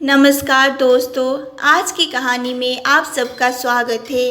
नमस्कार दोस्तों, आज की कहानी में आप सबका स्वागत है।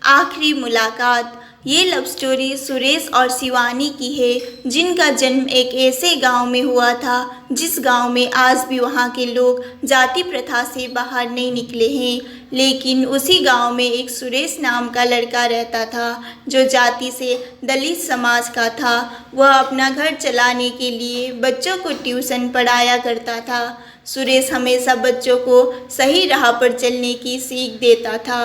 आखिरी मुलाकात। ये लव स्टोरी सुरेश और शिवानी की है, जिनका जन्म एक ऐसे गांव में हुआ था जिस गांव में आज भी वहां के लोग जाति प्रथा से बाहर नहीं निकले हैं। लेकिन उसी गांव में एक सुरेश नाम का लड़का रहता था जो जाति से दलित समाज का था। वह अपना घर चलाने के लिए बच्चों को ट्यूशन पढ़ाया करता था। सुरेश हमेशा बच्चों को सही राह पर चलने की सीख देता था।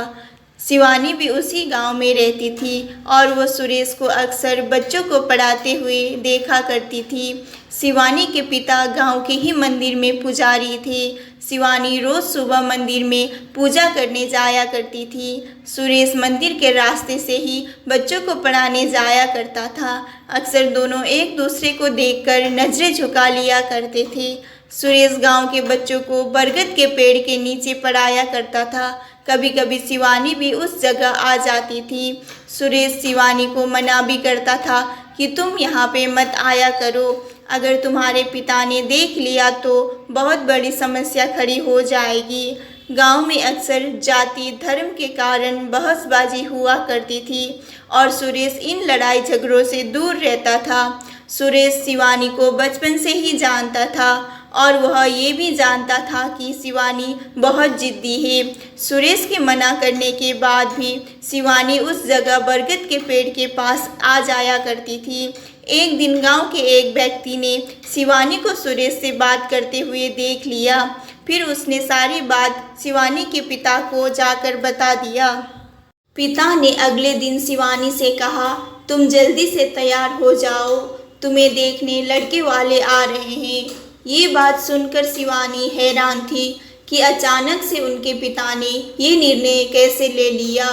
शिवानी भी उसी गांव में रहती थी और वह सुरेश को अक्सर बच्चों को पढ़ाते हुए देखा करती थी। शिवानी के पिता गांव के ही मंदिर में पुजारी थे। शिवानी रोज़ सुबह मंदिर में पूजा करने जाया करती थी। सुरेश मंदिर के रास्ते से ही बच्चों को पढ़ाने जाया करता था। अक्सर दोनों एक दूसरे को देखकर नज़रें झुका लिया करते थे। सुरेश गांव के बच्चों को बरगद के पेड़ के नीचे पढ़ाया करता था। कभी कभी शिवानी भी उस जगह आ जाती थी। सुरेश शिवानी को मना भी करता था कि तुम यहाँ पे मत आया करो। अगर तुम्हारे पिता ने देख लिया तो बहुत बड़ी समस्या खड़ी हो जाएगी। गांव में अक्सर जाति धर्म के कारण बहसबाजी हुआ करती थी और सुरेश इन लड़ाई झगड़ों से दूर रहता था। सुरेश शिवानी को बचपन से ही जानता था और वह ये भी जानता था कि शिवानी बहुत जिद्दी है। सुरेश के मना करने के बाद भी शिवानी उस जगह बरगद के पेड़ के पास आ जाया करती थी। एक दिन गांव के एक व्यक्ति ने शिवानी को सुरेश से बात करते हुए देख लिया। फिर उसने सारी बात शिवानी के पिता को जाकर बता दिया। पिता ने अगले दिन शिवानी से कहा, तुम जल्दी से तैयार हो जाओ, तुम्हें देखने लड़के वाले आ रहे हैं। ये बात सुनकर शिवानी हैरान थी कि अचानक से उनके पिता ने ये निर्णय कैसे ले लिया।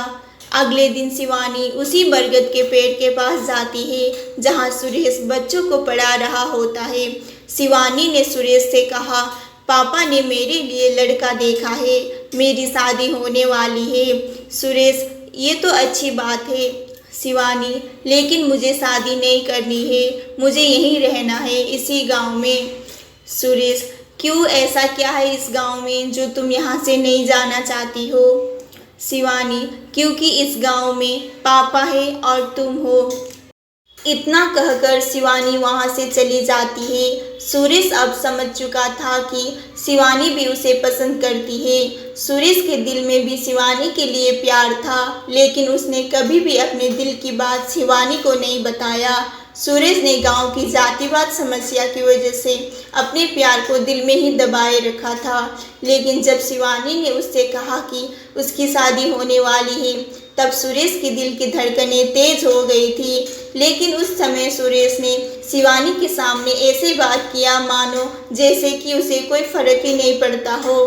अगले दिन शिवानी उसी बरगद के पेड़ के पास जाती है जहां सुरेश बच्चों को पढ़ा रहा होता है। शिवानी ने सुरेश से कहा, पापा ने मेरे लिए लड़का देखा है, मेरी शादी होने वाली है। सुरेश, ये तो अच्छी बात है शिवानी, लेकिन मुझे शादी नहीं करनी है, मुझे यहीं रहना है इसी गांव में। सुरेश, क्यों, ऐसा क्या है इस गांव में जो तुम यहाँ से नहीं जाना चाहती हो? शिवानी, क्योंकि इस गांव में पापा है और तुम हो। इतना कहकर शिवानी वहाँ से चली जाती है। सुरेश अब समझ चुका था कि शिवानी भी उसे पसंद करती है। सुरेश के दिल में भी शिवानी के लिए प्यार था, लेकिन उसने कभी भी अपने दिल की बात शिवानी को नहीं बताया। सुरेश ने गांव की जातिवाद समस्या की वजह से अपने प्यार को दिल में ही दबाए रखा था। लेकिन जब शिवानी ने उससे कहा कि उसकी शादी होने वाली है, तब सुरेश के दिल की धड़कनें तेज हो गई थी। लेकिन उस समय सुरेश ने शिवानी के सामने ऐसे बात किया मानो जैसे कि उसे कोई फर्क ही नहीं पड़ता हो।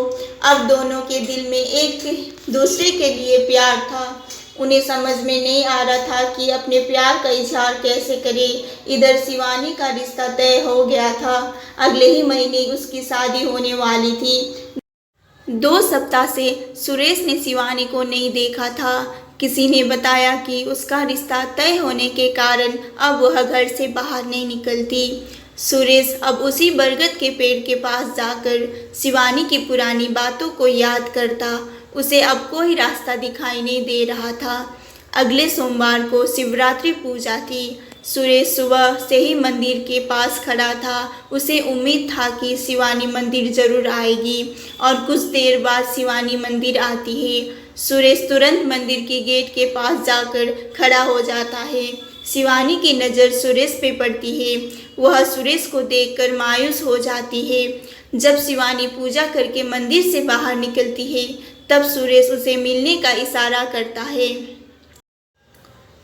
अब दोनों के दिल में एक दूसरे के लिए प्यार था। उन्हें समझ में नहीं आ रहा था कि अपने प्यार का इजहार कैसे करें। इधर शिवानी का रिश्ता तय हो गया था। अगले ही महीने उसकी शादी होने वाली थी। 2 सप्ताह से सुरेश ने शिवानी को नहीं देखा था। किसी ने बताया कि उसका रिश्ता तय होने के कारण अब वह घर से बाहर नहीं निकलती। सुरेश अब उसी बरगद के पेड़ के पास जाकर शिवानी की पुरानी बातों को याद करता। उसे अब कोई रास्ता दिखाई नहीं दे रहा था। अगले सोमवार को शिवरात्रि पूजा थी। सुरेश सुबह से ही मंदिर के पास खड़ा था। उसे उम्मीद था कि शिवानी मंदिर जरूर आएगी और कुछ देर बाद शिवानी मंदिर आती है। सुरेश तुरंत मंदिर के गेट के पास जाकर खड़ा हो जाता है। शिवानी की नज़र सुरेश पे पड़ती है। वह सुरेश को देखकर मायूस हो जाती है। जब शिवानी पूजा करके मंदिर से बाहर निकलती है, तब सुरेश उसे मिलने का इशारा करता है।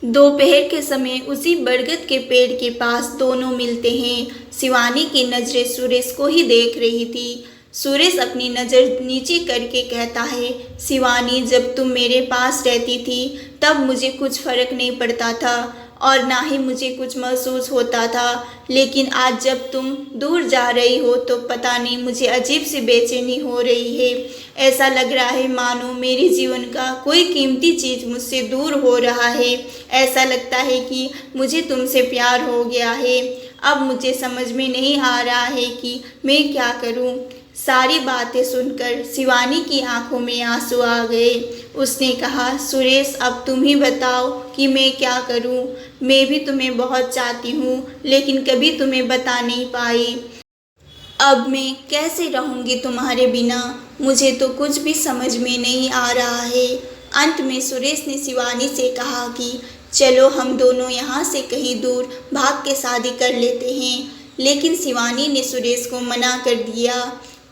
दोपहर के समय उसी बरगद के पेड़ के पास दोनों मिलते हैं। शिवानी की नज़रें सुरेश को ही देख रही थी। सुरेश अपनी नज़र नीचे करके कहता है, शिवानी, जब तुम मेरे पास रहती थी तब मुझे कुछ फ़र्क नहीं पड़ता था और ना ही मुझे कुछ महसूस होता था, लेकिन आज जब तुम दूर जा रही हो तो पता नहीं मुझे अजीब सी बेचैनी हो रही है। ऐसा लग रहा है मानो मेरे जीवन का कोई कीमती चीज़ मुझसे दूर हो रहा है। ऐसा लगता है कि मुझे तुमसे प्यार हो गया है। अब मुझे समझ में नहीं आ रहा है कि मैं क्या करूं। सारी बातें सुनकर शिवानी की आंखों में आंसू आ गए। उसने कहा, सुरेश अब तुम ही बताओ कि मैं क्या करूं। मैं भी तुम्हें बहुत चाहती हूं, लेकिन कभी तुम्हें बता नहीं पाई। अब मैं कैसे रहूंगी तुम्हारे बिना, मुझे तो कुछ भी समझ में नहीं आ रहा है। अंत में सुरेश ने शिवानी से कहा कि चलो हम दोनों यहाँ से कहीं दूर भाग के शादी कर लेते हैं। लेकिन शिवानी ने सुरेश को मना कर दिया,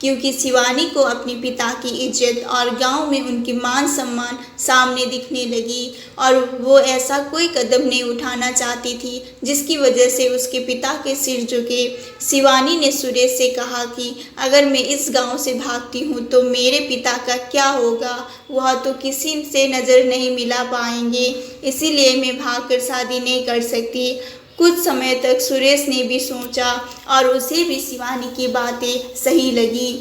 क्योंकि शिवानी को अपने पिता की इज्जत और गांव में उनकी मान सम्मान सामने दिखने लगी और वो ऐसा कोई कदम नहीं उठाना चाहती थी जिसकी वजह से उसके पिता के सिर झुके। शिवानी ने सुरेश से कहा कि अगर मैं इस गांव से भागती हूँ तो मेरे पिता का क्या होगा, वह तो किसी से नज़र नहीं मिला पाएंगे, इसीलिए मैं भागकर शादी नहीं कर सकती। कुछ समय तक सुरेश ने भी सोचा और उसे भी शिवानी की बातें सही लगी।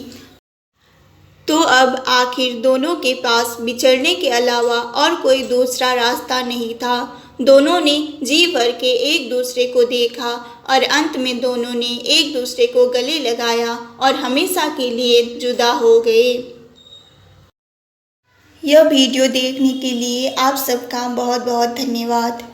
तो अब आखिर दोनों के पास बिछड़ने के अलावा और कोई दूसरा रास्ता नहीं था। दोनों ने जी भर के एक दूसरे को देखा और अंत में दोनों ने एक दूसरे को गले लगाया और हमेशा के लिए जुदा हो गए। यह वीडियो देखने के लिए आप सबका बहुत बहुत धन्यवाद।